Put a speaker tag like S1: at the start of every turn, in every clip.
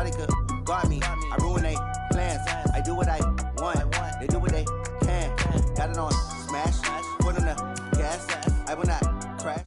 S1: Thought they could guard me. I ruin their plans. I do what I want. They do what they can. Got it on smash. Put on the gas. I will not crash.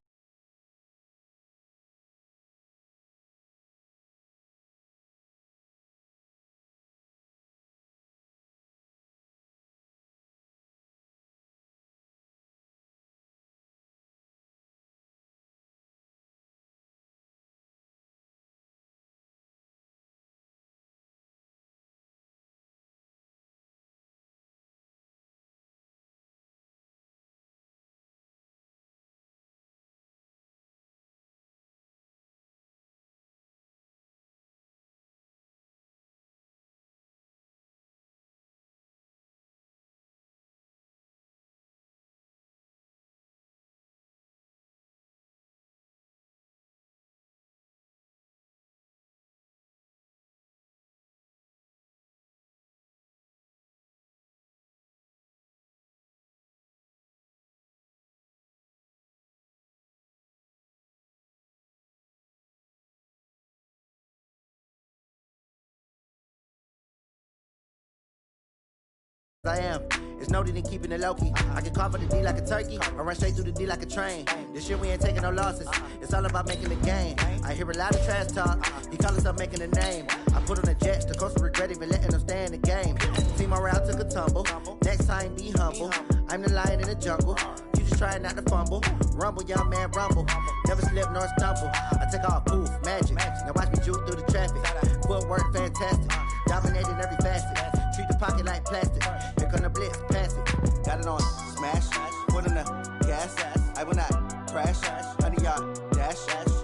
S1: I am. It's noted in keeping it low-key. I can call for the D like a turkey or run straight through the D like a train. This shit we ain't taking no losses. It's all about making the game. I hear a lot of trash talk. He call himself making a name. I put on the jets. The coast regret even letting them stay in the game. Team morale took a tumble. Next time be humble. I'm the lion in the jungle. You just trying not to fumble. Rumble, young man, rumble. Never slip nor stumble. I take off, poof, magic. Now watch me juke through the traffic. Footwork fantastic. Dominating every facet. Treat the pocket like plastic. Here come the blitz, pass it. Got it on smash. Put in the gas. I will not crash. 100-yard dash.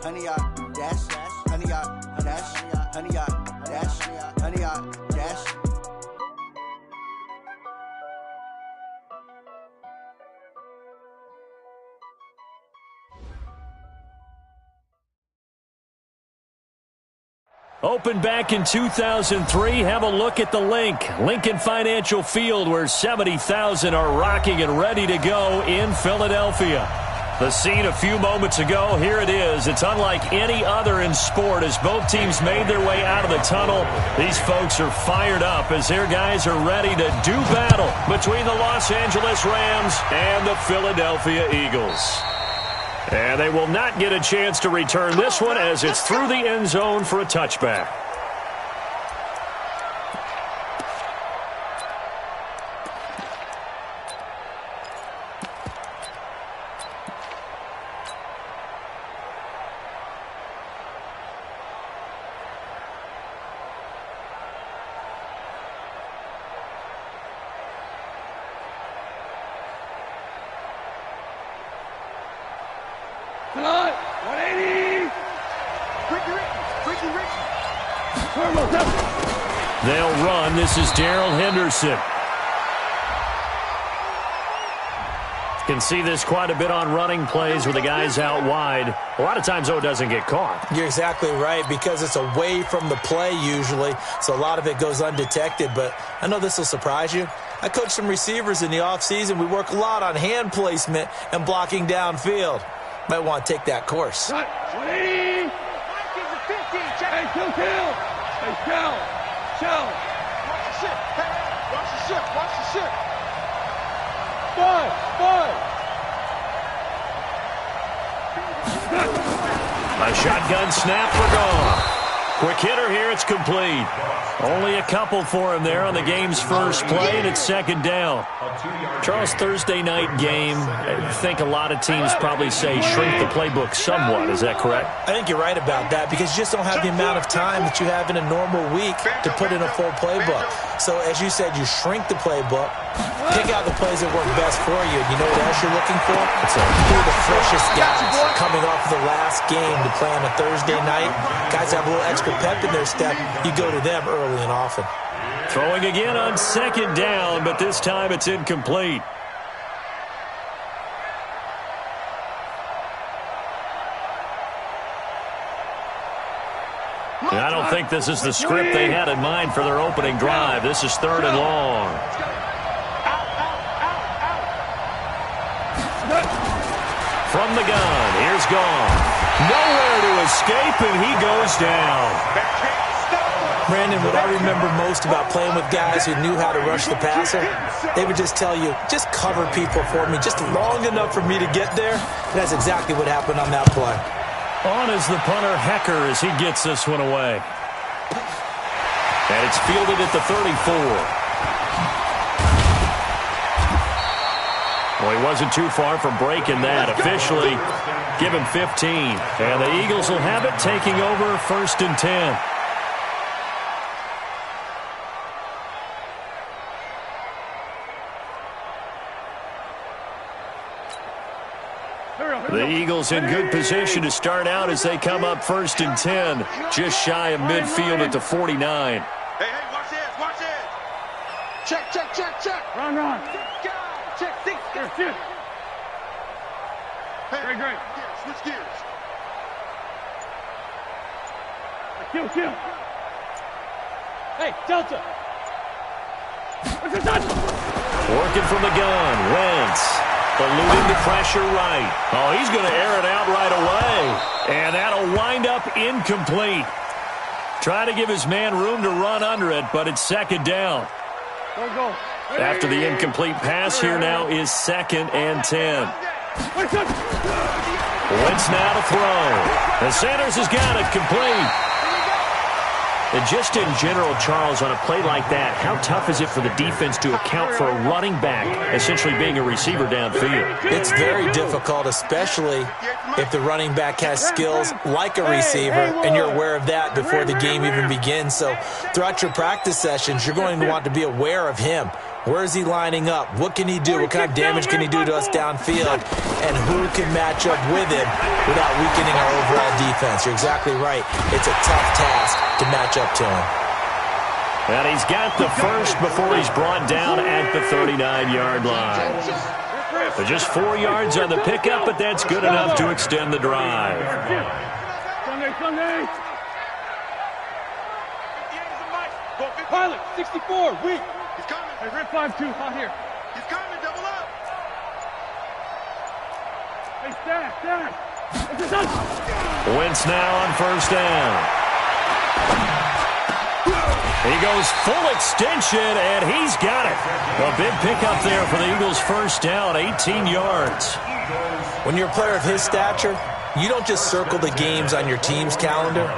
S1: 100-yard dash. 100-yard dash. 100-yard dash. 100-yard dash.
S2: Opened back in 2003. Have a look at the Lincoln Financial Field, where 70,000 are rocking and ready to go in Philadelphia. The scene a few moments ago, here it is. It's unlike any other in sport as both teams made their way out of the tunnel. These folks are fired up as their guys are ready to do battle between the Los Angeles Rams and the Philadelphia Eagles. And they will not get a chance to return this one as it's through the end zone for a touchback. They'll run. This is Darrell Henderson. Can see this quite a bit on running plays with the guys out wide. A lot of times, though, it doesn't get caught.
S3: You're exactly right, because it's away from the play usually, so a lot of it goes undetected. But I know this will surprise you. I coach some receivers in the offseason. We work a lot on hand placement and blocking downfield. Might want to take that course.
S4: 180. 50. Hey, kill. Hey, shell. Watch the ship. Hey, watch the ship. Watch the ship. Five.
S2: A shotgun snap for Goff. Quick hitter here. It's complete. Only a couple for him there on the game's first play, and it's second down. Charles, Thursday night game, I think a lot of teams probably say shrink the playbook somewhat. Is that correct?
S3: I think you're right about that, because you just don't have the amount of time that you have in a normal week to put in a full playbook. So, as you said, you shrink the playbook, pick out the plays that work best for you. You know what else you're looking for? Who are the freshest guys coming off of the last game to play on a Thursday night? Guys have a little extra pep in their step. You go to them early and often.
S2: Throwing again on second down, but this time it's incomplete. And I don't think this is the script they had in mind for their opening drive. This is third and long. From the gun, here's Goff. Nowhere to escape, and he goes down.
S3: Brandon, what I remember most about playing with guys who knew how to rush the passer, they would just tell you, just cover people for me, just long enough for me to get there. And that's exactly what happened on that play.
S2: On is the punter, Hecker, as he gets this one away. And it's fielded at the 34. Well, he wasn't too far from breaking that. Officially, give him 15. And the Eagles will have it, taking over 1st and 10. The Eagles in good position to start out as they come up 1st and 10, just shy of midfield at the 49.
S4: Hey, watch this, watch this. Check, check, check, check. Run. Check, six. Here. Hey, great. Switch gears. Kill. Hey, Delta.
S2: Working from the gun, Wentz. Eluding the pressure right. Oh, he's going to air it out right away. And that'll wind up incomplete. Try to give his man room to run under it, but it's 2nd down.
S4: Go.
S2: After the incomplete pass, here now is 2nd and 10. Wentz now to throw. And Sanders has got it complete. And just in general, Charles, on a play like that, how tough is it for the defense to account for a running back essentially being a receiver downfield?
S3: It's very difficult, especially if the running back has skills like a receiver, and you're aware of that before the game even begins. So throughout your practice sessions, you're going to want to be aware of him. Where is he lining up? What can he do? What kind of damage can he do to us downfield? And who can match up with him without weakening our overall defense? You're exactly right. It's a tough task to match up to him.
S2: And he's got the first before he's brought down at the 39-yard line. So just 4 yards on the pickup, but that's good enough to extend the drive.
S4: Sunday. Pilot, 64, weak. He's coming. Hey, Rip 5-2, hot here. He's coming, double up. Hey, stack.
S2: Wentz now on 1st down. He goes full extension, and he's got it. A big pickup there for the Eagles' 1st down, 18 yards.
S3: When you're a player of his stature, you don't just circle the games on your team's calendar.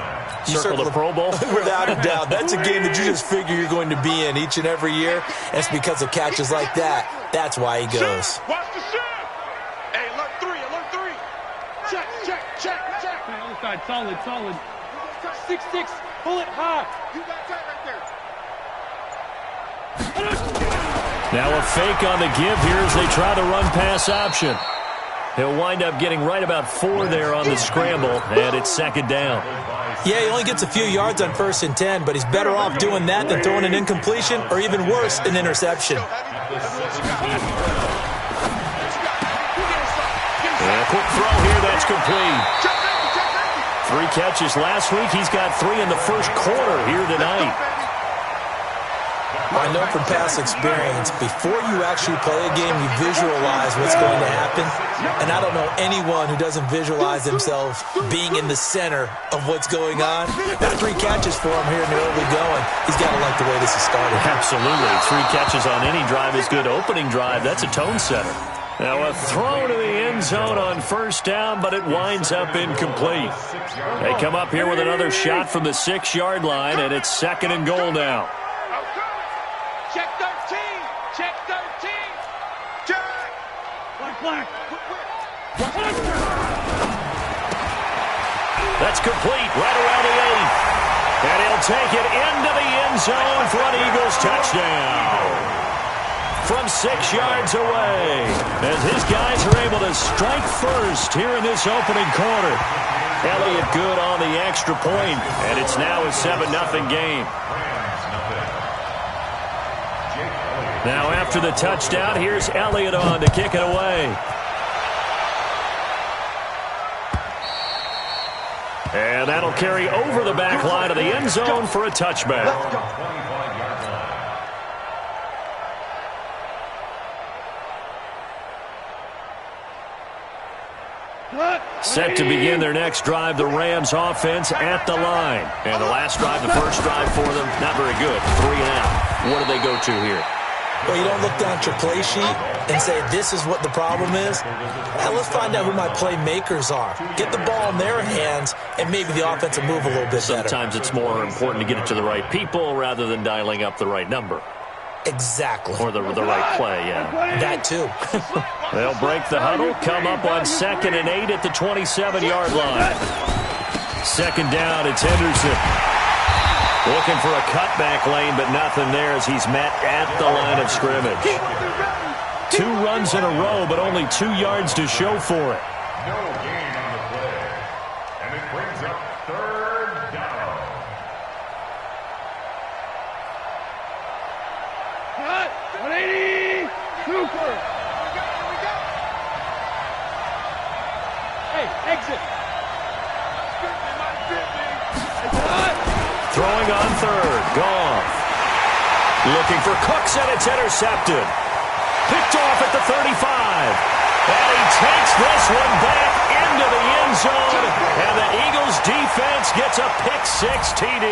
S3: You
S2: circle the Pro Bowl?
S3: Without a doubt. That's a game that you just figure you're going to be in each and every year. And it's because of catches like that. That's why he goes.
S4: Watch the shot. Hey, alert 3. Check. Hey, other side, solid. 6-6, bullet high. You got tight right there.
S2: Now a fake on the give here as they try the run-pass option. He'll wind up getting right about 4 there on the scramble, and it's 2nd down.
S3: Yeah, he only gets a few yards on 1st and 10, but he's better off doing that than throwing an incompletion or even worse, an interception.
S2: And a quick throw here, that's complete. 3 catches last week. He's got 3 in the 1st quarter here tonight.
S3: I know from past experience, before you actually play a game, you visualize what's going to happen. And I don't know anyone who doesn't visualize themselves being in the center of what's going on. Got 3 catches for him here in the early going. He's got to like the way this is started.
S2: Absolutely. 3 catches on any drive is good. Opening drive, that's a tone setter. Now a throw to the end zone on 1st down, but it winds up incomplete. They come up here with another shot from the 6-yard line, and it's 2nd and goal now.
S4: Check 13. Black.
S2: That's complete right around the 8th. And he'll take it into the end zone for an Eagles touchdown. From 6 yards away, as his guys are able to strike first here in this opening quarter. Elliott good on the extra point, and it's now a 7-0 game. Now after the touchdown, here's Elliott on to kick it away. And that'll carry over the back line of the end zone for a touchback. Set to begin their next drive, the Rams offense at the line. And the last drive, the first drive for them, not very good. 3 and out. What do they go to here?
S3: Well, you don't look down at your play sheet and say, this is what the problem is. Now, let's find out who my playmakers are. Get the ball in their hands, and maybe the offense will move a little bit better.
S2: Sometimes it's more important to get it to the right people rather than dialing up the right number.
S3: Exactly.
S2: Or the right play, yeah.
S3: That too.
S2: They'll break the huddle, come up on 2nd and 8 at the 27-yard line. 2nd down, it's Henderson. Looking for a cutback lane, but nothing there as he's met at the line of scrimmage. 2 runs in a row, but only 2 yards to show for it.
S5: No gain on the play. And it brings up 3rd down.
S4: Cut! 180! Super! Hey, exit!
S2: Throwing on 3rd, Goff. Looking for Cooks, and it's intercepted. Picked off at the 35. And he takes this one back into the end zone. And the Eagles defense gets a pick-6 TD.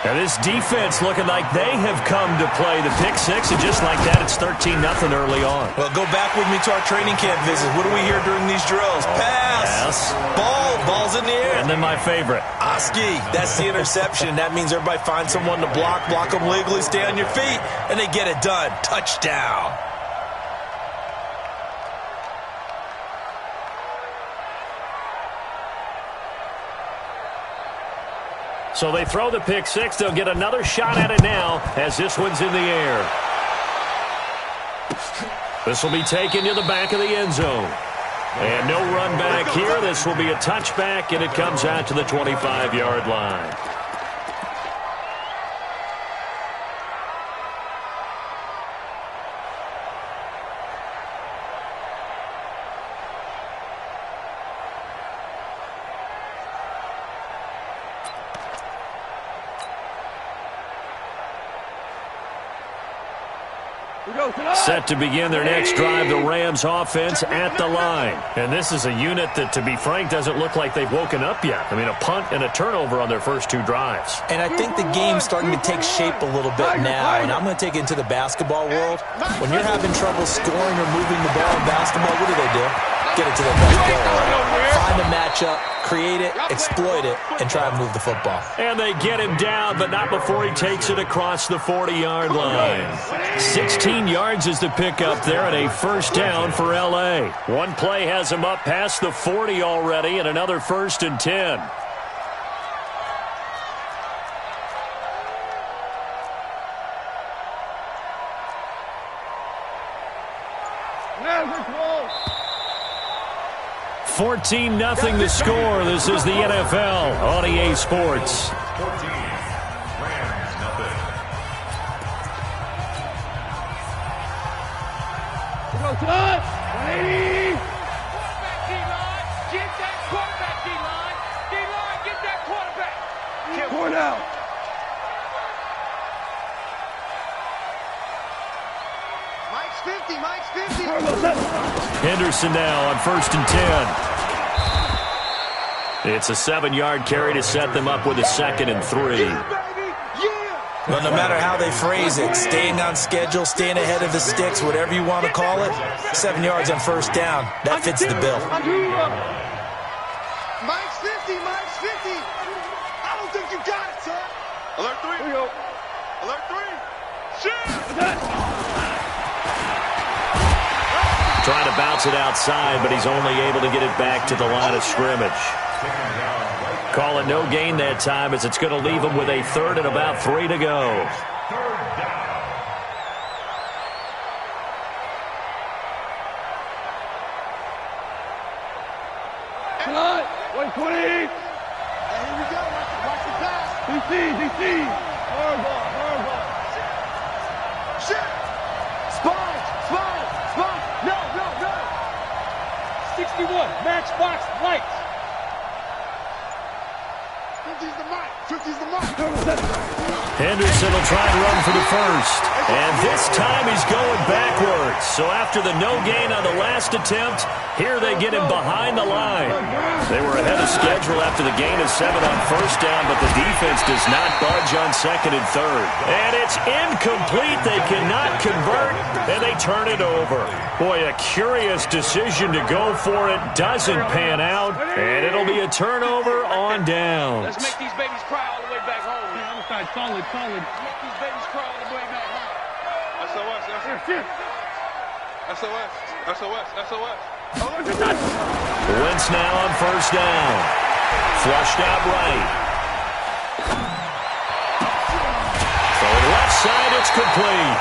S2: Now this defense looking like they have come to play the pick-6, and just like that, it's 13-0 early on.
S3: Well, go back with me to our training camp visits. What do we hear during these drills? Pass. Ball's in the air.
S2: And then my favorite.
S3: Oski, that's the interception. That means everybody finds someone to block them legally, stay on your feet, and they get it done. Touchdown.
S2: So they throw the pick-6. They'll get another shot at it now as this one's in the air. This will be taken to the back of the end zone. And no run back here. This will be a touchback, and it comes out to the 25-yard line. Set to begin their next drive, the Rams offense at the line. And this is a unit that, to be frank, doesn't look like they've woken up yet. I mean, a punt and a turnover on their first 2 drives.
S3: And I think the game's starting to take shape a little bit now. And I'm going to take it into the basketball world. When you're having trouble scoring or moving the ball in basketball, what do? Get it to their best player, right? Find a matchup, create it, exploit it, and try and move the football.
S2: And they get him down, but not before he takes it across the 40-yard line. 16 yards is the pickup there, and a first down for L.A. One play has him up past the 40 already, and another 1st and 10.
S4: Never close.
S2: 14-0 the score. This is the NFL on EA Sports.
S5: 14. Rams, nothing.
S4: Go touch. 180. Quarterback D-line. Get that quarterback D-line. D-line, get that quarterback. 4 down. Mike's 50.
S2: Henderson now on 1st and 10. It's a 7-yard carry to set them up with a 2nd and 3.
S3: Well, no matter how they phrase it, staying on schedule, staying ahead of the sticks, whatever you want to call it, 7 yards on 1st down, that fits the bill.
S4: Mike's 50. I don't think you got it, son. Alert 3. Here we go. Alert 3. Shit.
S2: Trying to bounce it outside, but he's only able to get it back to the line of scrimmage. Call it no gain that time, as it's going to leave him with a 3rd and about 3 to go.
S5: 3rd down.
S4: Cut. 120. Hey, here we go. Watch the pass. DC. Hard ball. Shit. Spot. 61, matchbox lights.
S2: Henderson will try to run for the first. And this time he's going backwards. So after the no gain on the last attempt, here they get him behind the line. They were ahead of schedule after the gain of 7 on first down, but the defense does not budge on second and third. And it's incomplete. They cannot convert, and they turn it over. Boy, a curious decision to go for it. Doesn't pan out, and it'll be a turnover on downs.
S4: Let's make these babies cry all the way back home. Yeah, outside, solid. Make these babies cry all the way back home. SOS.
S2: Wentz now on first down. Flushed out right. So left side, it's complete.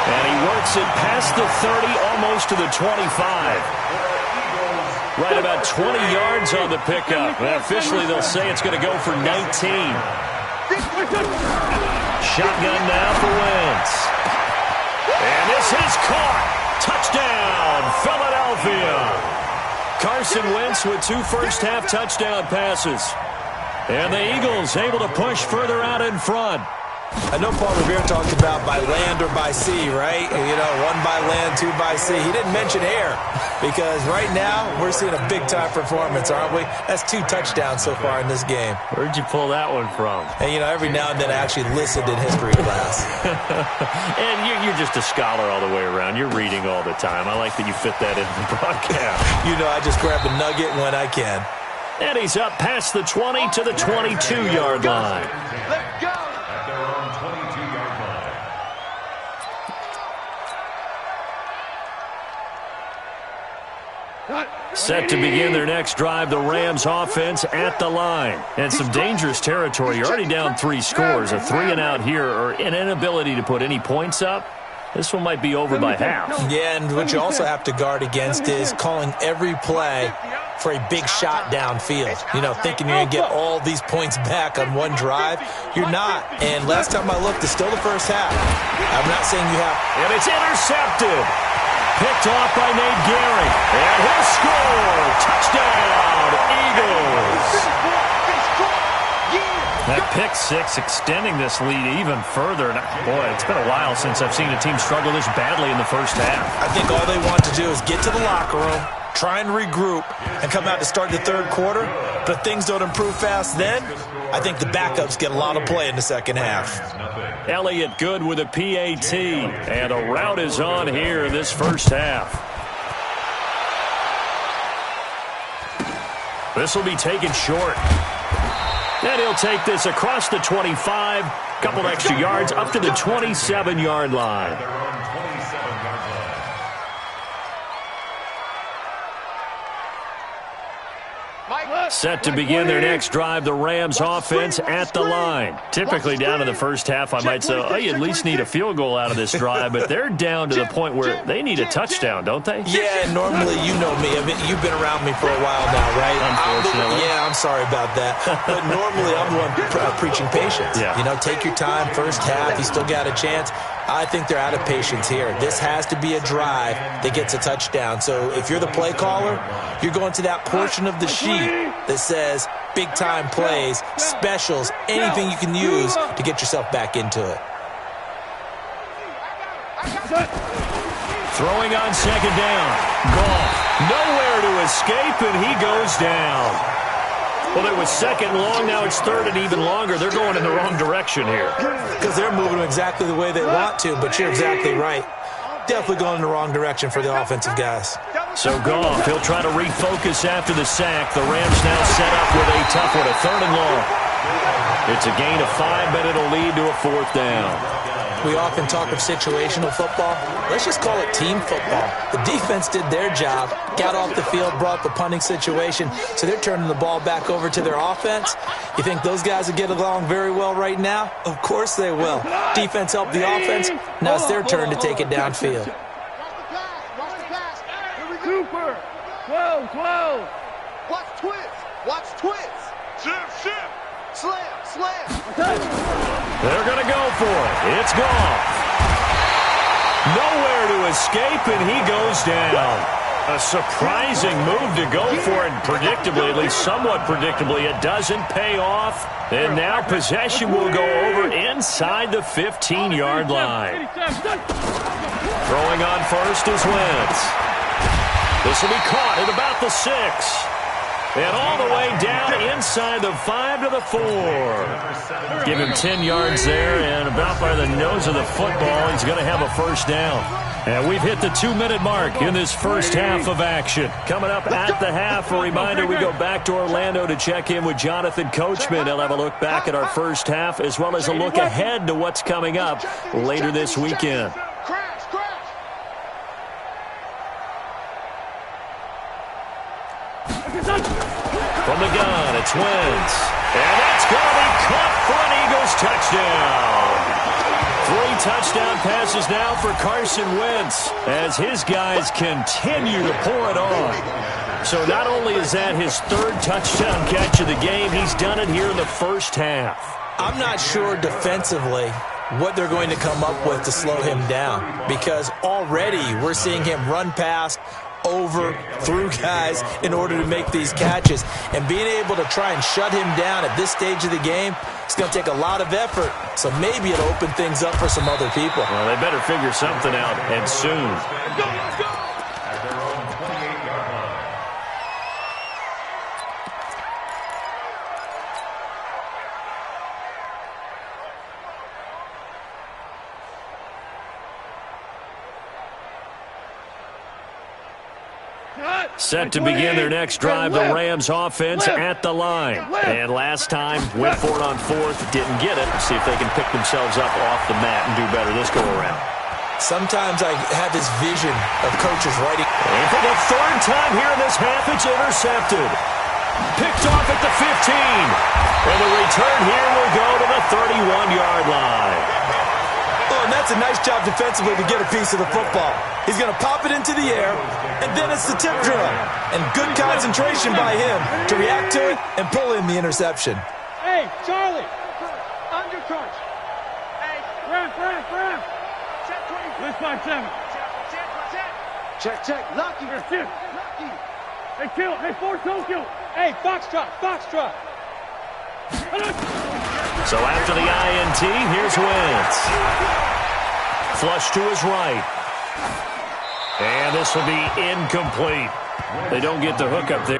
S2: And he works it past the 30, almost to the 25. Right about 20 yards on the pickup. And officially, they'll say it's going to go for 19. Shotgun now for Wentz. And this is caught. Touchdown, Philadelphia. Carson Wentz with 2 first-half touchdown passes. And the Eagles able to push further out in front.
S3: I know Paul Revere talked about by land or by sea, right? You know, 1 by land, 2 by sea. He didn't mention air because right now we're seeing a big-time performance, aren't we? That's 2 touchdowns so far in this game.
S2: Where'd you pull that one from?
S3: And, you know, every now and then I actually listened in history class.
S2: And you're just a scholar all the way around. You're reading all the time. I like that you fit that into the broadcast.
S3: You know, I just grab a nugget when I can.
S2: And he's up past the 20 to the 22-yard line.
S4: Let's go.
S5: At their own 22-yard line.
S2: Set to begin their next drive, the Rams offense at the line. And some dangerous territory. You're already down 3 scores. A 3-and-out here or an inability to put any points up. This one might be over by half.
S3: Yeah, and what you also have to guard against is calling every play for a big shot downfield. You know, thinking you're going to get all these points back on one drive. You're not. And last time I looked, it's still the first half. I'm not saying you have.
S2: And it's intercepted. Picked off by Nate Gehring. And he'll score. Touchdown, Eagles. That pick 6 extending this lead even further. And boy, it's been a while since I've seen a team struggle this badly in the first half.
S3: I think all they want to do is get to the locker room, try and regroup, and come out to start the third quarter. But if things don't improve fast then, I think the backups get a lot of play in the second half.
S2: Elliott good with a PAT. And a route is on here in this first half. This will be taken short. And he'll take this across the 25. Couple extra yards up to the 27-yard line.
S5: Their own 27-yard line.
S2: Set to begin their next drive, the Rams offense at the line. Typically down in the first half, I might say, oh, you at least need a field goal out of this drive, but they're down to the point where they need a touchdown, don't they?
S3: Yeah, normally, you know me. I mean, you've been around me for a while now, right?
S2: Unfortunately.
S3: I'm sorry about that. But normally, I'm the one preaching patience.
S2: Yeah.
S3: You know, take your time, first half, you still got a chance. I think they're out of patience here. This has to be a drive that gets a touchdown. So if you're the play caller, you're going to that portion of the sheet that says big-time plays, specials, anything you can use to get yourself back into it.
S2: Throwing on second down. Goff nowhere to escape, and he goes down. Well, it was second long. Now it's third and even longer. They're going in the wrong direction here.
S3: Because they're moving exactly the way they want to, but you're exactly right. Definitely going in the wrong direction for the offensive guys.
S2: So Goff, he'll try to refocus after the sack. The Rams now set up with a tough one, a third and long. It's a gain of 5, but it'll lead to a 4th down.
S3: We often talk of situational football. Let's just call it team football. The defense did their job, got off the field, brought the punting situation, so they're turning the ball back over to their offense. You think those guys will get along very well right now? Of course they will. Defense helped the offense. Now it's their turn to take it downfield.
S4: Cooper. 12.
S6: Watch twist.
S4: Shift.
S6: Slam.
S2: They're going to go for it. It's gone. Nowhere to escape, and he goes down. A surprising move to go for it, predictably, at least somewhat predictably. It doesn't pay off, and now possession will go over inside the 15-yard line. Throwing on first is Wentz. This will be caught at about the 6. And all the way down inside the 5 to the 4. Give him 10 yards there, and about by the nose of the football, he's going to have a first down. And we've hit the 2-minute mark in this first half of action. Coming up at the half, a reminder, we go back to Orlando to check in with Jonathan Coachman. He'll have a look back at our first half, as well as a look ahead to what's coming up later this weekend. From the gun, it's Wentz. And that's going to be caught for an Eagles touchdown. 3 touchdown passes now for Carson Wentz as his guys continue to pour it on. So not only is that his 3rd touchdown catch of the game, he's done it here in the first half.
S3: I'm not sure defensively what they're going to come up with to slow him down, because already we're seeing him run past, over, through guys in order to make these catches. And being able to try and shut him down at this stage of the game, it's going to take a lot of effort. So maybe it'll open things up for some other people.
S2: Well, they better figure something out, and soon.
S5: At their own 28-yard line.
S2: Set to begin their next drive, the Rams offense at the line. And last time, went for it on 4th, didn't get it. See if they can pick themselves up off the mat and do better this go around.
S3: Sometimes I have this vision of coaches writing.
S2: And for the 3rd time here in this half, it's intercepted. Picked off at the 15. And the return here will go to the 31-yard line.
S3: Oh, and that's a nice job defensively to get a piece of the football. He's going to pop it into the air, and then it's the tip drill. And good concentration by him to react to it and pull in the interception.
S4: Hey, Charlie, undercrunch. Hey, Ram. Check 20. List 5-7.
S6: Check. Lucky.
S4: Lucky. Hey, kill. Hey, force don't kill. Hey, Foxtrot.
S2: So after the INT, here's Wentz. Flush to his right. And this will be incomplete. They don't get the hook up there.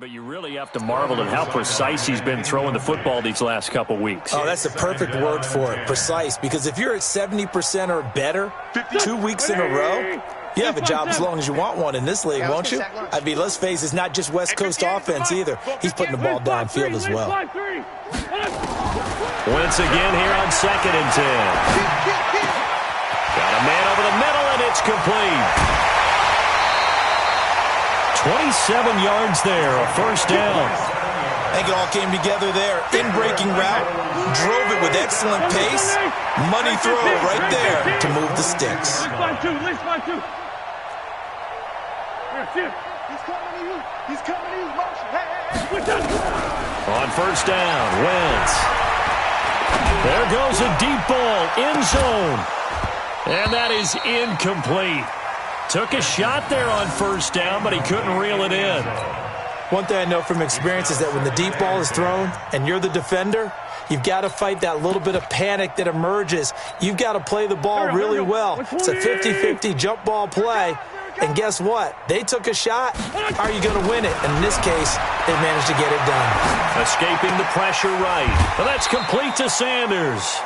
S2: But you really have to marvel at how precise he's been throwing the football these last couple weeks.
S3: Oh, that's the perfect word for it, precise. Because if you're at 70% or better 2 weeks in a row, you have a job as long as you want one in this league, won't you? I mean, let's face it, it's not just West Coast offense either. He's putting the ball downfield as well.
S2: Once again here on 2nd and 10. Got a man over the middle, and it's complete. 27 yards there, a first down.
S3: I think it all came together there. In-breaking route, drove it with excellent pace. Money throw right there to move the sticks.
S4: List 5-2.
S6: He's coming to you. Motion.
S2: On first down, Wentz. There goes a deep ball, end zone. And that is incomplete. Took a shot there on first down, but he couldn't reel it in.
S3: One thing I know from experience is that when the deep ball is thrown and you're the defender, you've got to fight that little bit of panic that emerges. You've got to play the ball really well. It's a 50-50 jump ball play. And guess what? They took a shot. Are you going to win it? And in this case, they managed to get it done.
S2: Escaping the pressure right. Well, that's complete to Sanders.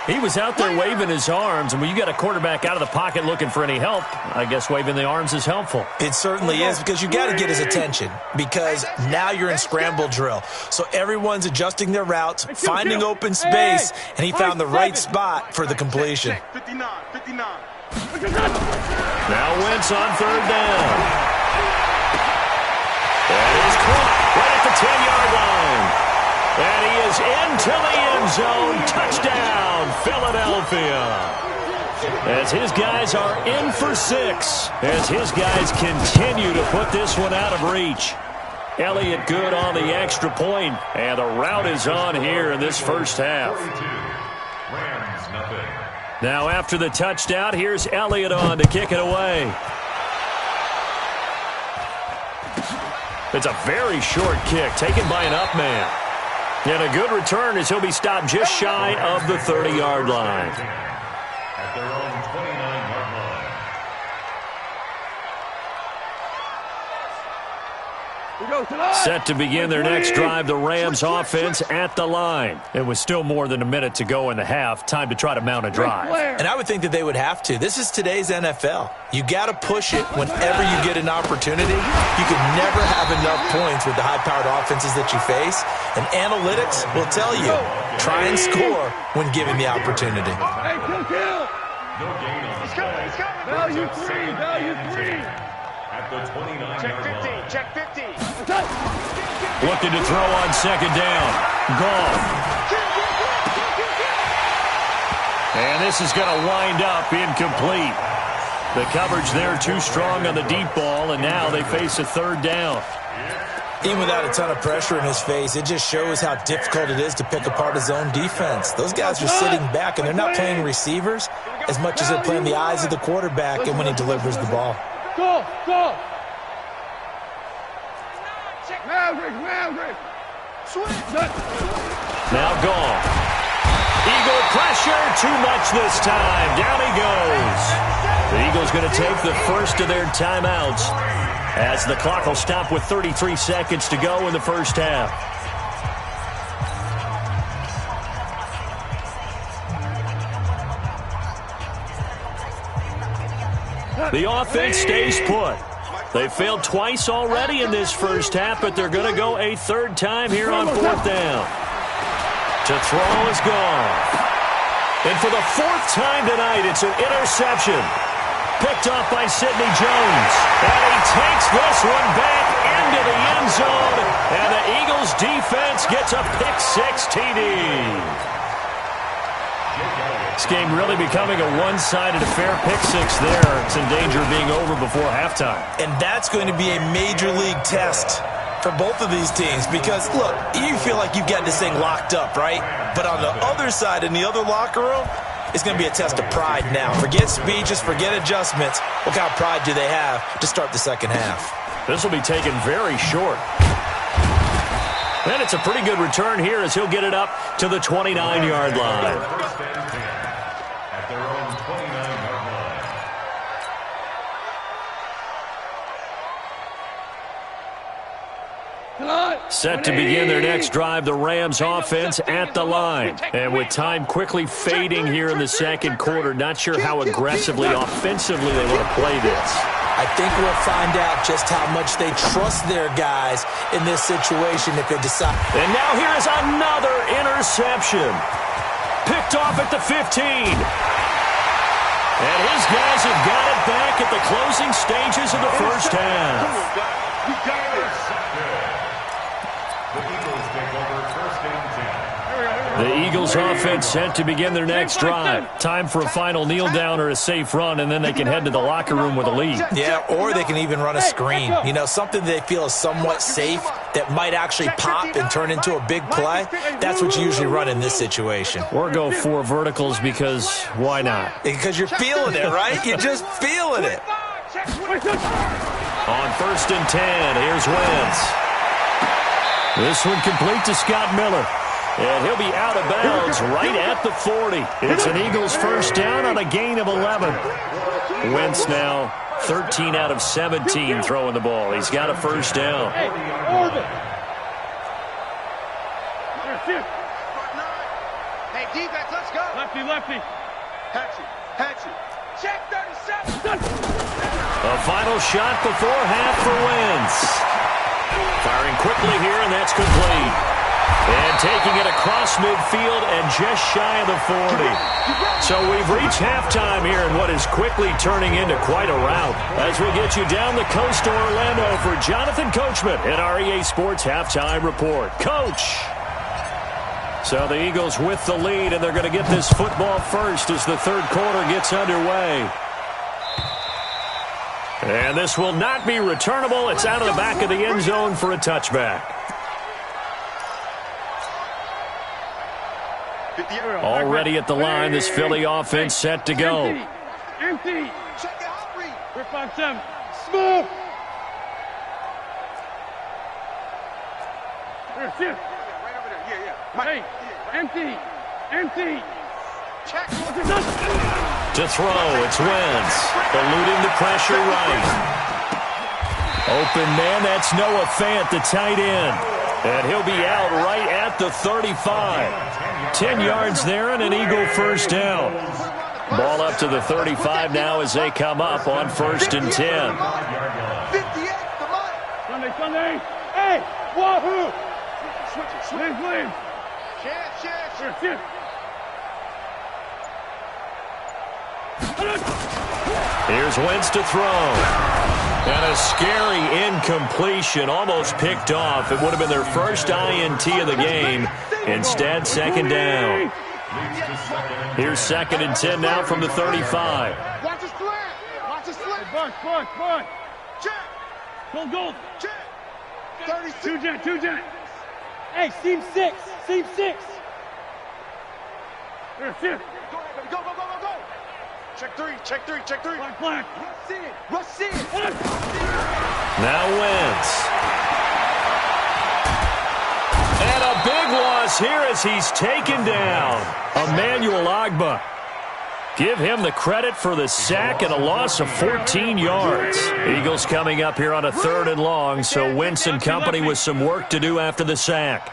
S2: He was out there waving his arms, and when you got a quarterback out of the pocket looking for any help, I guess waving the arms is helpful.
S3: It certainly is, because you got to get his attention, because now you're in scramble drill. So everyone's adjusting their routes, finding open space, and he found the right spot for the completion.
S6: 59.
S2: Now Wentz on third down. That is caught right at the 10-yard line. And he is into the end zone. Touchdown, Philadelphia. As his guys are in for 6. As his guys continue to put this one out of reach. Elliott good on the extra point. And the route is on here in this first half.
S5: Rams, nothing.
S2: Now after the touchdown, here's Elliott on to kick it away. It's a very short kick taken by an up man. And a good return as he'll be stopped just shy of the 30-yard line.
S5: At their own 29-yard line.
S2: Set to begin their next drive, the Rams offense at the line. It was still more than a minute to go in the half. Time to try to mount a drive.
S3: And I would think that they would have to. This is today's NFL. You got to push it whenever you get an opportunity. You can never have enough points with the high-powered offenses that you face. And analytics will tell you, try and score when given the opportunity.
S6: Hey, kill.
S5: No gain on the
S6: He's coming.
S5: play.
S6: Value three.
S5: At the 29-yard line.
S6: Check 50.
S2: Looking to throw on second down. Gone. And this is going to wind up incomplete. The coverage there too strong on the deep ball, and now they face a third down.
S3: Even without a ton of pressure in his face, it just shows how difficult it is to pick apart his own defense. Those guys are sitting back, and they're not playing receivers as much as they're playing the eyes of the quarterback and when he delivers the ball.
S6: Go. Maverick. Swing.
S2: Now gone. Eagle pressure, too much this time. Down he goes. The Eagles going to take the first of their timeouts as the clock will stop with 33 seconds to go in the first half. The offense stays put. They failed twice already in this first half, but they're going to go a third time here on fourth down. To throw is gone. And for the fourth time tonight, it's an interception. Picked off by Sidney Jones. And he takes this one back into the end zone. And the Eagles defense gets a pick-6 TD. This game really becoming a one-sided affair. Pick-6 there. It's in danger of being over before halftime.
S3: And that's going to be a major league test for both of these teams because, look, you feel like you've got this thing locked up, right? But on the other side, in the other locker room, it's going to be a test of pride now. Forget speeches, forget adjustments. What kind of pride do they have to start the second half?
S2: This will be taken very short. And it's a pretty good return here as he'll get it up to the 29-yard line.
S5: First and 10. At their own 29-yard line.
S2: Set to begin their next drive, the Rams offense at the line. And with time quickly fading here in the second quarter, not sure how aggressively, offensively they want to play this.
S3: I think we'll find out just how much they trust their guys in this situation if they decide.
S2: And now here is another interception. Picked off at the 15. And his guys have got it back at the closing stages of the first half.
S5: The Eagles take over first and 10.
S2: The Eagles offense set to begin their next drive. Time for a final kneel down or a safe run, and then they can head to the locker room with a lead.
S3: Yeah, or they can even run a screen. You know, something they feel is somewhat safe that might actually pop and turn into a big play. That's what you usually run in this situation.
S2: Or go 4 verticals because why not?
S3: Because you're feeling it, right? You're just feeling it.
S2: On first and 10, here's Wentz. This one complete to Scott Miller. And he'll be out of bounds right at the 40. It's an Eagles first down on a gain of 11. Wentz now 13 out of 17 throwing the ball. He's got a first down.
S6: Hey, defense, let's Let's go.
S4: Lefty, lefty.
S6: Hatchet. Check 37.
S2: A final shot before half for Wentz. Firing quickly here, and that's complete. And taking it across midfield and just shy of the 40. So we've reached halftime here in what is quickly turning into quite a rout. As we get you down the coast to Orlando for Jonathan Coachman in our EA Sports Halftime Report. Coach! So the Eagles with the lead, and they're going to get this football first as the third quarter gets underway. And this will not be returnable. It's out of the back of the end zone for a touchback. Already at the line, this Philly offense set to go.
S4: Empty. Check it out, read. 5-7. Smooth. Shift.
S6: Right over there. Yeah.
S4: Hey, empty.
S6: Check.
S2: To throw, it's Wentz. Eluding the pressure right. Open man, that's Noah Fant, the tight end. And he'll be out right at the 35. 10 yards there and an Eagle first down. Ball up to the 35 now as they come up on 1st and 10.
S6: 58, come on.
S4: Sunday. Hey, wahoo.
S6: Switch it.
S4: Leave.
S6: Shift.
S2: Here's Wentz to throw. And a scary incompletion, almost picked off. It would have been their first INT of the game. Instead, second down. Here's 2nd and 10 now from the 35.
S6: Watch his slant.
S4: Buck.
S6: Check.
S4: Gold.
S6: Check. 36.
S4: Two jet. Hey, seam 6. Here, shift.
S6: Go ahead, baby. Go. Check three.
S4: Black.
S6: Rush in.
S2: Now Wentz. And a big loss here as he's taken down. Emmanuel Ogbah. Give him the credit for the sack and a loss of 14 yards. Eagles coming up here on a 3rd and long, so Wentz and company with some work to do after the sack.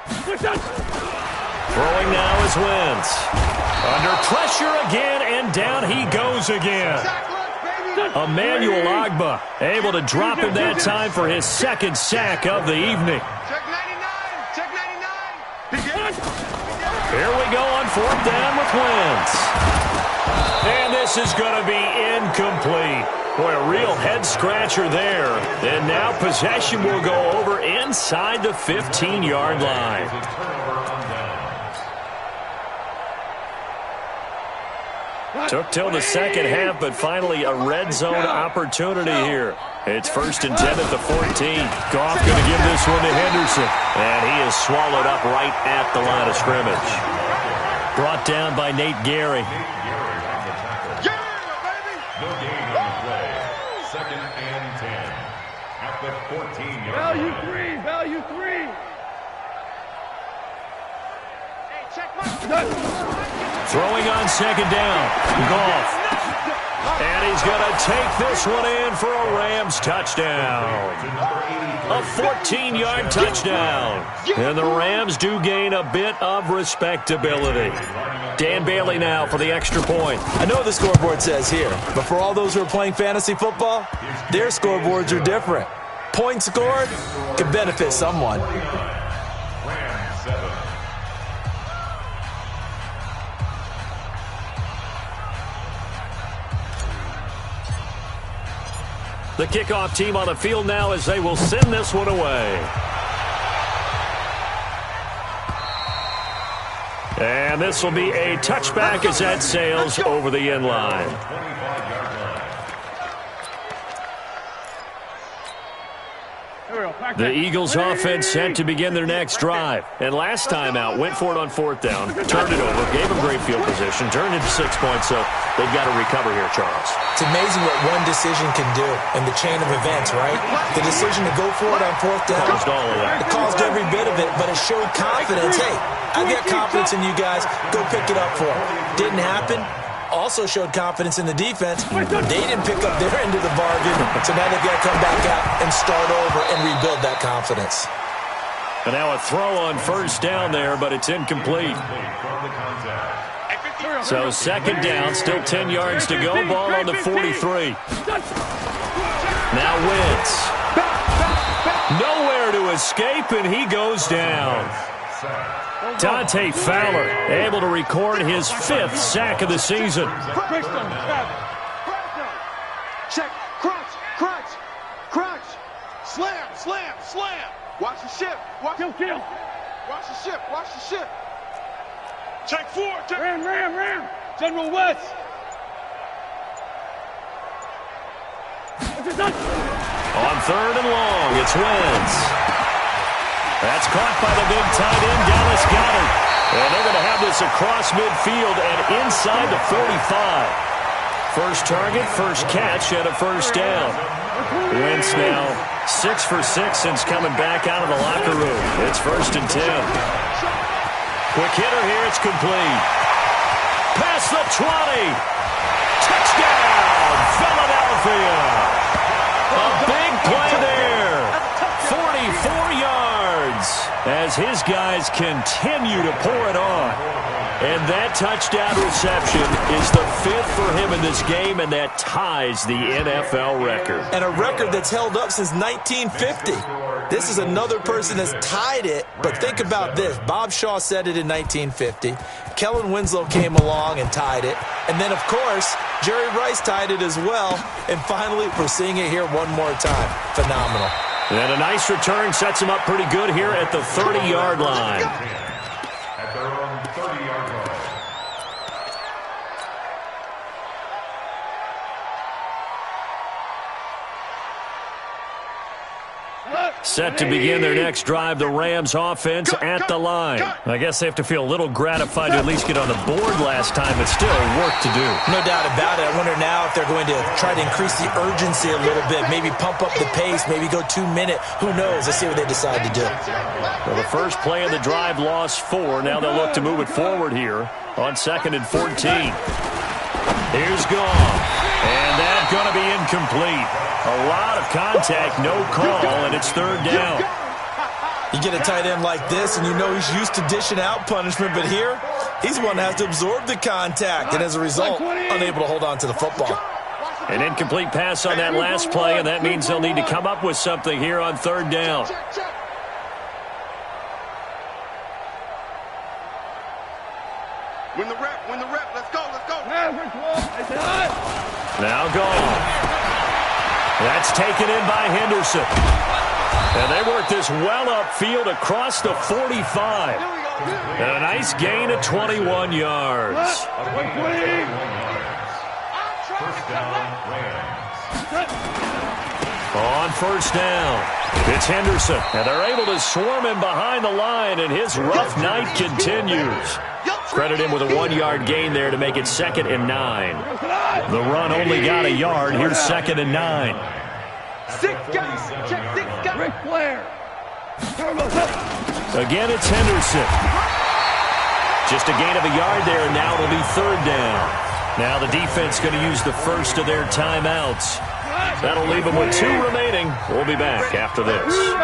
S2: Throwing now is Wentz. Under pressure again, and down he goes again. Emmanuel Ogbah able to drop him that time for his 2nd sack of the evening.
S6: Check 99.
S2: Here we go on 4th down with Wentz. And this is going to be incomplete. Boy, a real head-scratcher there. And now possession will go over inside the 15-yard line. Took till the second half, but finally a red zone opportunity here. It's 1st and 10 at the 14. Goff going to give this one to Henderson. And he is swallowed up right at the line of scrimmage. Brought down by Nate Gary.
S6: Yeah, baby.
S5: No gain on the play. 2nd and 10 at the 14-yard line.
S4: Value three.
S6: Hey, check my.
S2: Throwing on 2nd down. Goff. And he's going to take this one in for a Rams touchdown. A 14-yard touchdown. And the Rams do gain a bit of respectability. Dan Bailey now for the extra point.
S3: I know what the scoreboard says here, but for all those who are playing fantasy football, their scoreboards are different. Points scored could benefit someone.
S5: Rams 7.
S2: The kickoff team on the field now as they will send this one away. And this will be a touchback as that sails over the end line.
S5: 25-yard line.
S2: The Eagles offense set to begin their next drive. And last time out, went for it on 4th down, turned it over, gave them great field position, turned into 6 points, so they've got to recover here, Charles.
S3: It's amazing what one decision can do in the chain of events, right? The decision to go for it on 4th down.
S2: Caused all of that.
S3: It caused every bit of it, but it showed confidence. Hey, I've got confidence in you guys. Go pick it up for them. Didn't happen. Also showed confidence in the defense. They didn't pick up their end of the bargain, so now they've got to come back out and start over and rebuild that confidence.
S2: And now a throw on first down there, but it's incomplete. So second down, still 10 yards to go. Ball on the 43. Now Wentz. Nowhere to escape, and he goes down. Dante Fowler able to record his 5th sack of the season.
S6: Check, crunch, crunch, crunch. Slam, slam, slam. Watch the ship. Watch the ship. Watch the ship. Watch the ship. Check 4. Check.
S4: Ram. General West.
S2: On third and long, it's Wentz. That's caught by the big tight end, Dallas Goedert. And they're going to have this across midfield and inside the 45. First target, first catch, and a first down. Wentz now 6 for 6 since coming back out of the locker room. It's first and 10. Quick hitter here, it's complete. Past the 20. Touchdown, Philadelphia. A big play there. 44 yards as his guys continue to pour it on. And that touchdown reception is the 5th for him in this game, and that ties the NFL record.
S3: And a record that's held up since 1950. This is another person that's tied it, but think about this. Bob Shaw said it in 1950. Kellen Winslow came along and tied it. And then, of course, Jerry Rice tied it as well. And finally, we're seeing it here one more time. Phenomenal.
S2: And a nice return sets him up pretty good here at the 30-yard line.
S5: At their own 30-yard line.
S2: Set to begin their next drive, the Rams offense at the line. I guess they have to feel a little gratified to at least get on the board last time, but still work to do.
S3: No doubt about it. I wonder now if they're going to try to increase the urgency a little bit, maybe pump up the pace, maybe go 2-minute. Who knows? Let's see what they decide to do.
S2: Well, the first play of the drive lost 4. Now they'll look to move it forward here on 2nd and 14. Here's Goff. And that's going to be incomplete. A lot of contact, no call, and it's 3rd down.
S3: You get a tight end like this, and you know he's used to dishing out punishment, but here, he's the one that has to absorb the contact, and as a result, unable to hold on to the football.
S2: An incomplete pass on that last play, and that means they'll need to come up with something here on 3rd down.
S6: Win the rep, let's go.
S2: Now Goff. That's taken in by Henderson. And they work this well upfield across the 45. And a nice gain of 21 yards.
S5: First down, Rams.
S2: On first down, it's Henderson. And they're able to swarm him behind the line, and his rough night continues. Credit him with a 1-yard gain there to make it 2nd and 9. The run only got a yard. Here's 2nd and 9.
S6: 6 guys. Check 6 guys.
S4: Ric Flair.
S2: Again, it's Henderson. Just a gain of a yard there, and now it'll be 3rd down. Now the defense going to use the first of their timeouts. That'll leave them with 2 remaining. We'll be back after this.
S6: Here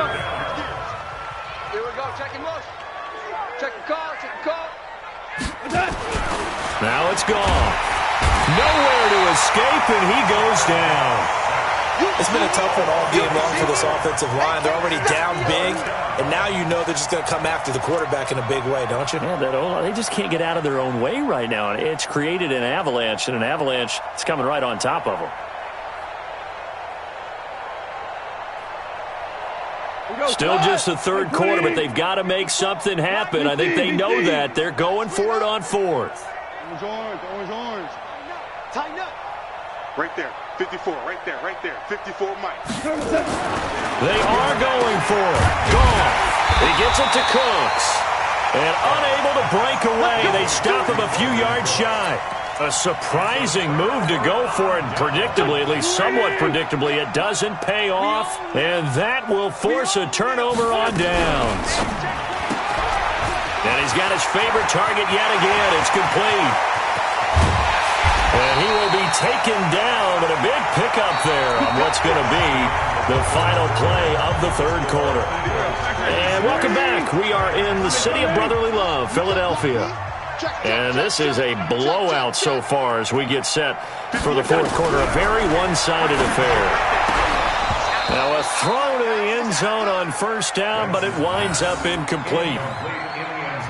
S6: we go. Check and motion. Check the call.
S2: Now it's gone. Nowhere to escape, and he goes down.
S3: It's been a tough one all game long for this offensive line. They're already down big, and now you know they're just going to come after the quarterback in a big way, don't you?
S2: Yeah, they just can't get out of their own way right now. It's created an avalanche, and an avalanche is coming right on top of them. Still just the 3rd quarter, but they've got to make something happen. I think they know that. They're going for it on 4th.
S6: Orange. Tighten up. Right there. 54. Right there. 54 Mike.
S2: They are going for it. Goff. He gets it to Cooks. And unable to break away, they stop him a few yards shy. A surprising move to go for it, and predictably, at least somewhat predictably, it doesn't pay off, and that will force a turnover on downs. And he's got his favorite target yet again. It's complete. And he will be taken down, but a big pickup there on what's going to be the final play of the third quarter. And welcome back. We are in the city of brotherly love, Philadelphia. And this is a blowout so far as we get set for the fourth quarter. A very one-sided affair. Now a throw to the end zone on first down, but it winds up incomplete.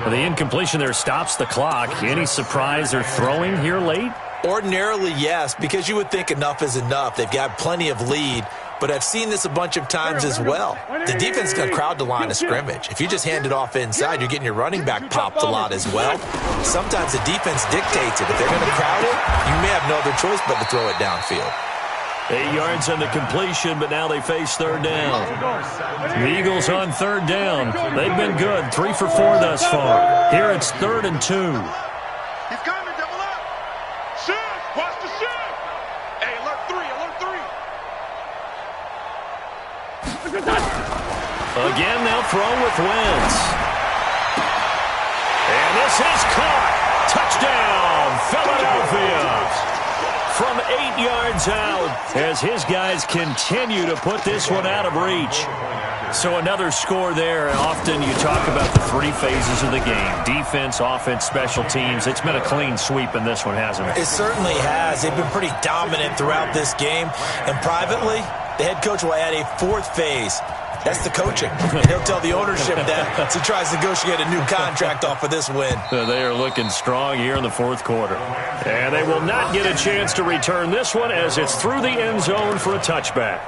S2: The incompletion there stops the clock. Any surprise they're throwing here late?
S3: Ordinarily, yes, because you would think enough is enough. They've got plenty of lead, but I've seen this a bunch of times as well. The defense can crowd the line of scrimmage. If you just hand it off inside, you're getting your running back popped a lot as well. Sometimes the defense dictates it. If they're going to crowd it, you may have no other choice but to throw it downfield.
S2: 8 yards on the completion, but now they face third down. The Eagles on third down. They've been good, 3 for 4 thus far. Here it's 3rd and 2.
S6: He's coming, double up. Shift, watch the shift. Hey, alert 3, alert 3.
S2: Again, they'll throw with Wentz. And this is caught. Touchdown, Philadelphia. From 8 yards out as his guys continue to put this one out of reach. So another score there. And often you talk about the 3 phases of the game. Defense, offense, special teams. It's been a clean sweep in this one, hasn't it?
S3: It certainly has. They've been pretty dominant throughout this game. And privately, the head coach will add a 4th phase. That's the coaching. And he'll tell the ownership that as he tries to negotiate a new contract off of this win.
S2: They are looking strong here in the fourth quarter. And they will not get a chance to return this one as it's through the end zone for a touchback.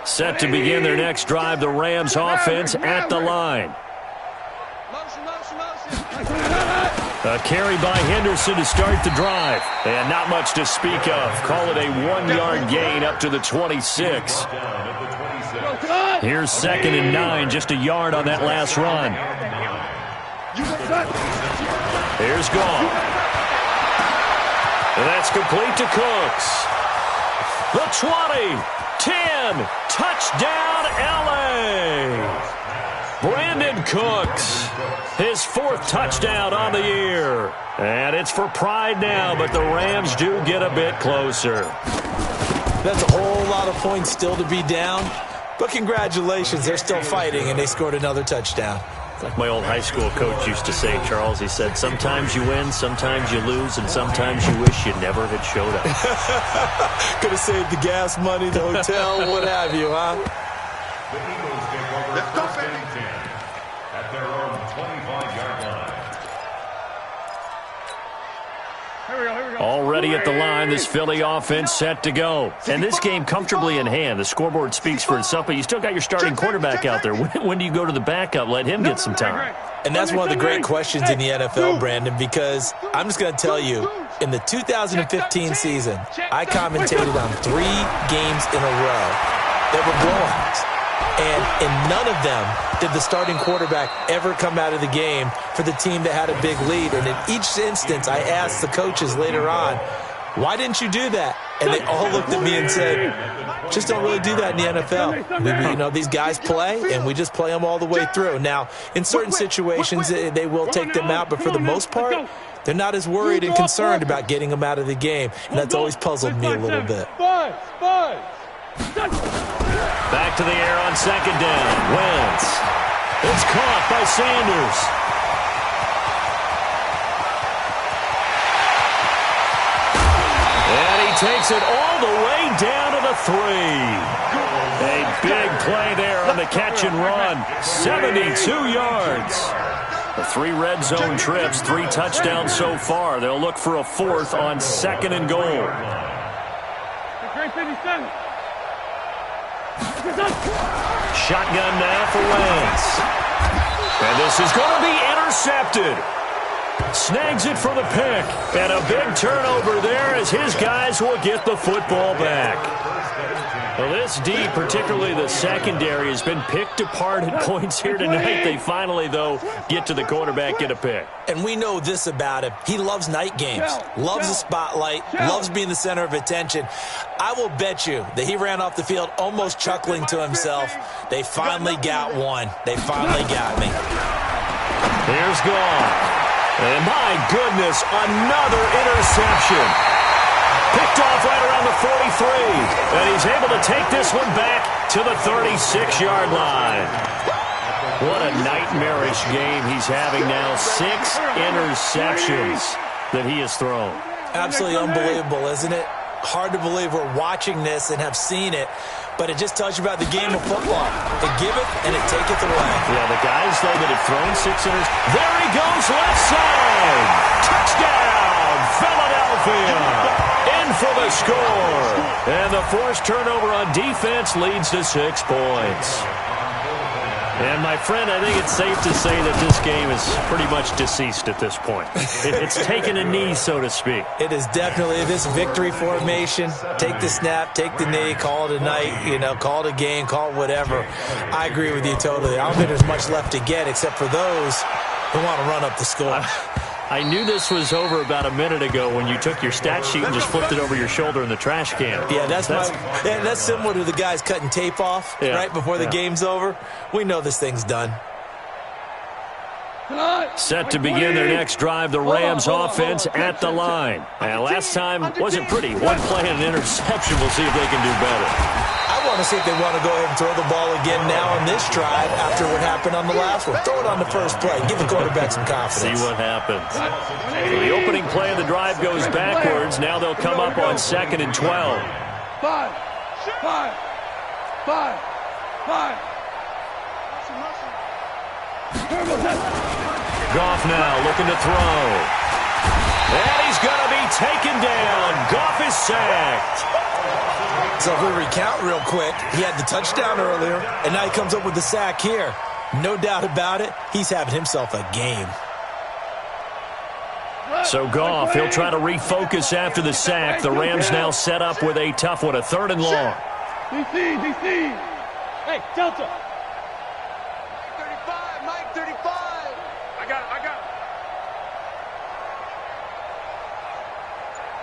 S2: Set to begin their next drive, the Rams offense at the line. A carry by Henderson to start the drive. And not much to speak of. Call it a 1-yard gain up to the 26. Here's 2nd and 9, just a yard on that last run. Here's Gone. And that's complete to Cooks. The 20, 10, touchdown LA. Brandon Cooks, his 4th touchdown on the year. And it's for pride now, but the Rams do get a bit closer.
S3: That's a whole lot of points still to be down. But congratulations, they're still fighting, and they scored another touchdown.
S2: Like my old high school coach used to say, Charles, he said, sometimes you win, sometimes you lose, and sometimes you wish you never had showed up.
S3: Could have saved the gas money, the hotel, what have you, huh?
S6: Let's go, baby.
S5: At their own 25-yard line.
S2: Already at the line, this Philly offense set to go. And this game comfortably in hand. The scoreboard speaks for itself, but you still got your starting quarterback out there. When do you go to the backup? Let him get some time.
S3: And that's one of the great questions in the NFL, Brandon, because I'm just going to tell you, in the 2015 season, I commentated on 3 games in a row that were blowouts. And in none of them did the starting quarterback ever come out of the game for the team that had a big lead. And in each instance, I asked the coaches later on, why didn't you do that? And they all looked at me and said, just don't really do that in the NFL. These guys play, and we just play them all the way through. Now, in certain situations, they will take them out, but for the most part, they're not as worried and concerned about getting them out of the game. And that's always puzzled me a little bit.
S2: Back to the air on 2nd down. Wentz. It's caught by Sanders. And he takes it all the way down to the 3. A big play there on the catch and run. 72 yards. The 3 red zone trips, 3 touchdowns so far. They'll look for a 4th on 2nd and goal. Shotgun now for Wentz. And this is going to be intercepted. Snags it for the pick. And a big turnover there as his guys will get the football back. Well, this D, particularly the secondary, has been picked apart at points here tonight. They finally, though, get to the quarterback, get a pick.
S3: And we know this about him. He loves night games, loves the spotlight, loves being the center of attention. I will bet you that he ran off the field almost chuckling to himself. They finally got one. They finally got me.
S2: Here's Goff. And my goodness, another interception. Picked off right around the 43. And he's able to take this one back to the 36-yard line. What a nightmarish game he's having now. 6 interceptions that he has thrown.
S3: Absolutely unbelievable, isn't it? Hard to believe we're watching this and have seen it, but it just tells you about the game of football. It giveth and it taketh away.
S2: Yeah, the guys, though, that have thrown 6 interceptions. There he goes, left side. Touchdown, Philadelphia. In for the score. And the forced turnover on defense leads to 6 points. And, my friend, I think it's safe to say that this game is pretty much deceased at this point. It's taken a knee, so to speak.
S3: It is definitely this victory formation. Take the snap, take the knee, call it a night, call it a game, call it whatever. I agree with you totally. I don't think there's much left to get except for those who want to run up the score.
S2: I knew this was over about a minute ago when you took your stat sheet and just flipped it over your shoulder in the trash can.
S3: Yeah, that's similar to the guys cutting tape off right before the game's over. We know this thing's done.
S2: Set to begin their next drive, the Rams offense at the line. And last time wasn't pretty. One play and an interception. We'll see if they can do better.
S3: I want to see if they want to go ahead and throw the ball again now on this drive after what happened on the last one. Throw it on the first play. Give the quarterback some confidence.
S2: See what happens. So the opening play of the drive goes backwards. Now they'll come up on 2nd and 12.
S4: 5.
S2: Goff now looking to throw. And he's going to be taken down. Goff is sacked.
S3: So if we recount real quick, he had the touchdown earlier, and now he comes up with the sack here. No doubt about it, he's having himself a game.
S2: So Goff, he'll try to refocus after the sack. The Rams now set up with a tough one, a 3rd and long.
S4: DC. Hey, Delta.
S6: 35, Mike, 35. I got it.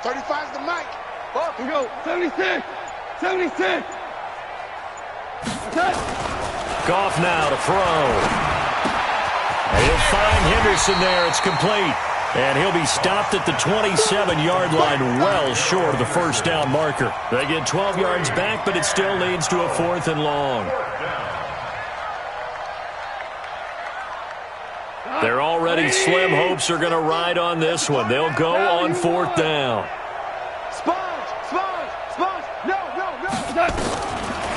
S6: 35's the mic.
S4: Oh, we go. 76.
S2: Goff now to throw. And he'll find Henderson there. It's complete. And he'll be stopped at the 27-yard line, well short of the first down marker. They get 12 yards back, but it still leads to a 4th and long. Their already slim hopes are going to ride on this one. They'll go on 4th down.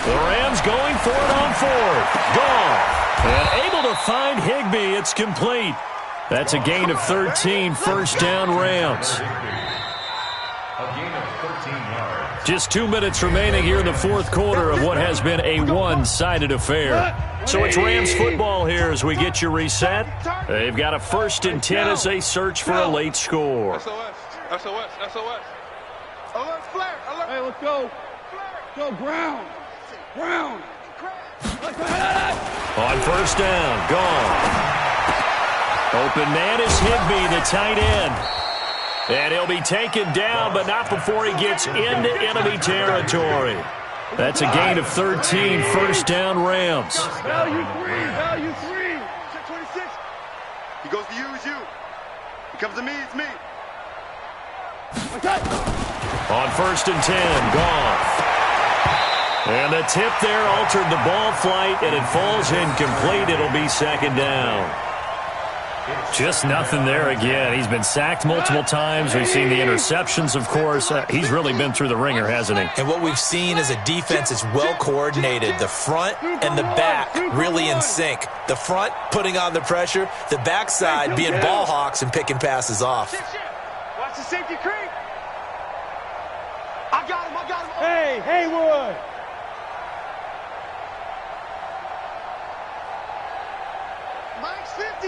S2: The Rams going for it on 4th. Goff. And able to find Higbee. It's complete. That's a gain of 13, first down Rams.
S5: A gain of 13 yards.
S2: Just 2 minutes remaining here in the 4th quarter of what has been a one-sided affair. So it's Rams football here as we get you reset. They've got a 1st and 10 as they search for a late score.
S6: SOS. Alert, flare, alert.
S4: Hey, let's go. Go, Brown.
S2: On 1st down, gone. Open man is Higbee, the tight end. And he'll be taken down, but not before he gets into enemy territory. That's a gain of 13, first down Rams.
S4: Value 3.
S6: Check 26. He goes to you, it's you. He comes to me, it's me.
S2: On 1st and 10, Goff. And the tip there altered the ball flight, and it falls incomplete. It'll be 2nd down. Just nothing there again. He's been sacked multiple times. We've seen the interceptions, of course. He's really been through the ringer, hasn't he?
S3: And what we've seen is a defense that's well coordinated. The front and the back really in sync. The front putting on the pressure. The backside being ball hawks and picking passes off.
S6: Watch the safety creep. I got him.
S4: Hey, Haywood.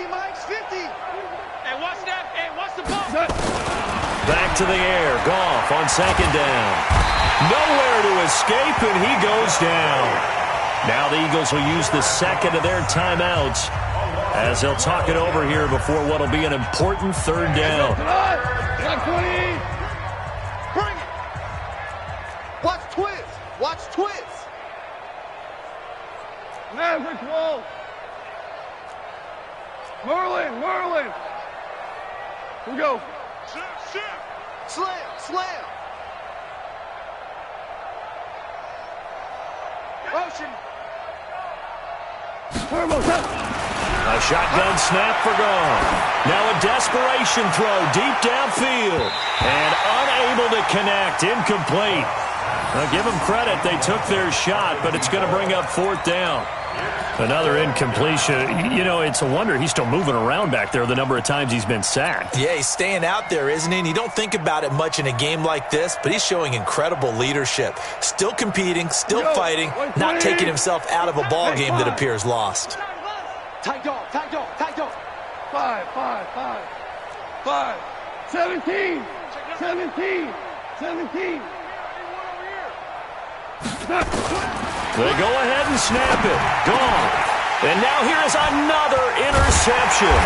S6: Mike's 50. Hey, watch that. Hey, watch the ball.
S2: Back to the air. Goff on 2nd down. Nowhere to escape, and he goes down. Now the Eagles will use the 2nd of their timeouts as they'll talk it over here before what will be an important 3rd down.
S6: Bring it. Watch twist.
S4: Maverick wall. Merlin. Here we go.
S6: Slam. Motion.
S4: Turbo, touch.
S2: A shotgun snap for gone. Now a desperation throw deep downfield. And unable to connect. Incomplete. Now give them credit. They took their shot, but it's going to bring up 4th down. Another incompletion. You know, it's a wonder he's still moving around back there the number of times he's been sacked.
S3: Yeah, he's staying out there, isn't he? And you don't think about it much in a game like this, but he's showing incredible leadership. Still competing, still fighting, not taking himself out of a ball game that appears lost.
S4: Tight dog. 5. 17.
S2: They go ahead and snap it. Gone. And now here is another interception.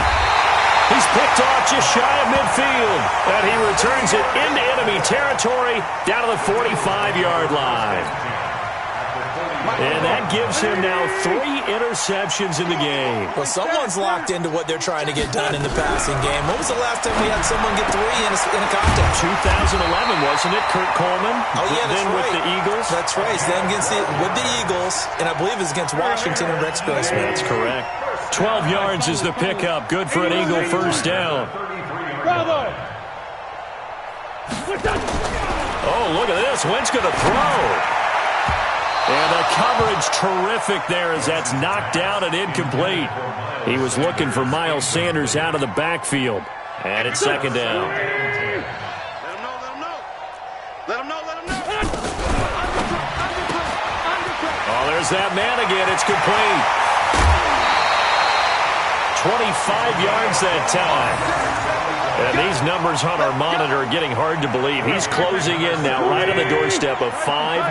S2: He's picked off just shy of midfield. And he returns it into enemy territory down to the 45-yard line. And that gives him now 3 interceptions in the game.
S3: Well, someone's locked into what they're trying to get done in the passing game. When was the last time we had someone get 3 in a contest?
S2: 2011, wasn't it? Kurt Coleman?
S3: Oh, yeah, that's
S2: then
S3: right.
S2: with the Eagles?
S3: That's right. Then with the Eagles, and I believe it's against Washington and Rex Grossman.
S2: That's correct. 12 yards is the pickup. Good for an Eagle first down.
S4: Bravo.
S2: Oh, look at this. Wentz going to throw. And the coverage terrific there as that's knocked down and incomplete. He was looking for Miles Sanders out of the backfield. And it's 2nd down.
S6: Let him know.
S2: Oh, there's that man again. It's complete. 25 yards that time. And these numbers on our monitor are getting hard to believe. He's closing in now right on the doorstep of 500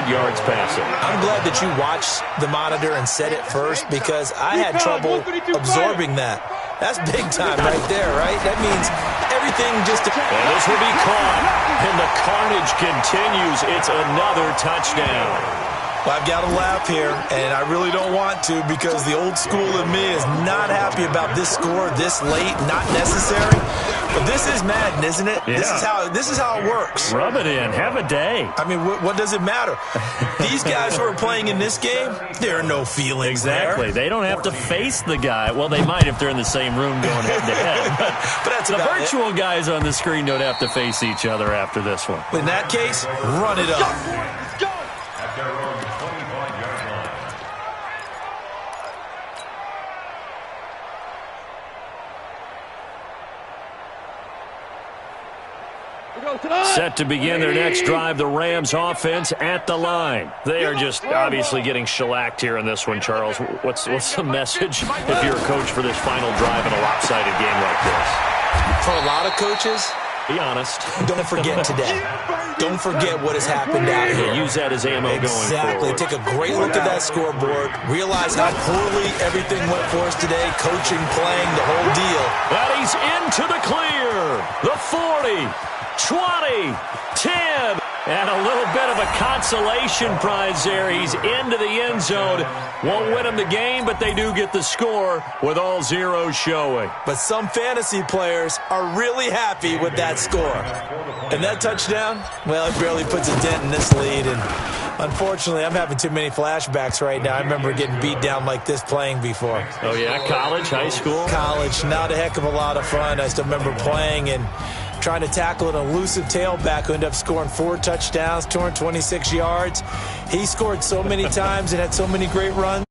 S2: yards passing.
S3: I'm glad that you watched the monitor and said it first because I had trouble absorbing that. That's big time right there, right? That means everything just...
S2: And this will be caught. And the carnage continues. It's another touchdown.
S3: Well, I've got to laugh here, and I really don't want to because the old school in me is not happy about this score this late, not necessary. But this is Madden, isn't it?
S2: Yeah.
S3: This is how it works.
S2: Rub it in. Have a day.
S3: I mean, what does it matter? These guys who are playing in this game, there are no feelings
S2: Exactly.
S3: there.
S2: They don't have to face the guy. Well, they might if they're in the same room going head-to-head.
S3: But that's
S2: the
S3: about
S2: virtual guys on the screen don't have to face each other after this one.
S3: In that case, run it up.
S5: At their own 25-yard line.
S2: Set to begin their next drive, the Rams offense at the line. They are just obviously getting shellacked here in this one, Charles. What's the message if you're a coach for this final drive in a lopsided game like this?
S3: For a lot of coaches,
S2: be honest.
S3: Don't forget today. Don't forget what has happened out here.
S2: Use that as ammo
S3: Exactly.
S2: going forward.
S3: Take a great look at that scoreboard. Realize how poorly everything went for us today. Coaching, playing, the whole deal.
S2: And he's into the clear. The 40, 20, 10. And a little bit of a consolation prize there. He's into the end zone. Won't win him the game, but they do get the score with all zeros showing.
S3: But some fantasy players are really happy with that score. And that touchdown, well, it barely puts a dent in this lead. And unfortunately, I'm having too many flashbacks right now. I remember getting beat down like this playing before.
S2: Oh, yeah? College, high school?
S3: College, not a heck of a lot of fun. I still remember playing and trying to tackle an elusive tailback who ended up scoring 4 touchdowns, 226 yards. He scored so many times and had so many great runs.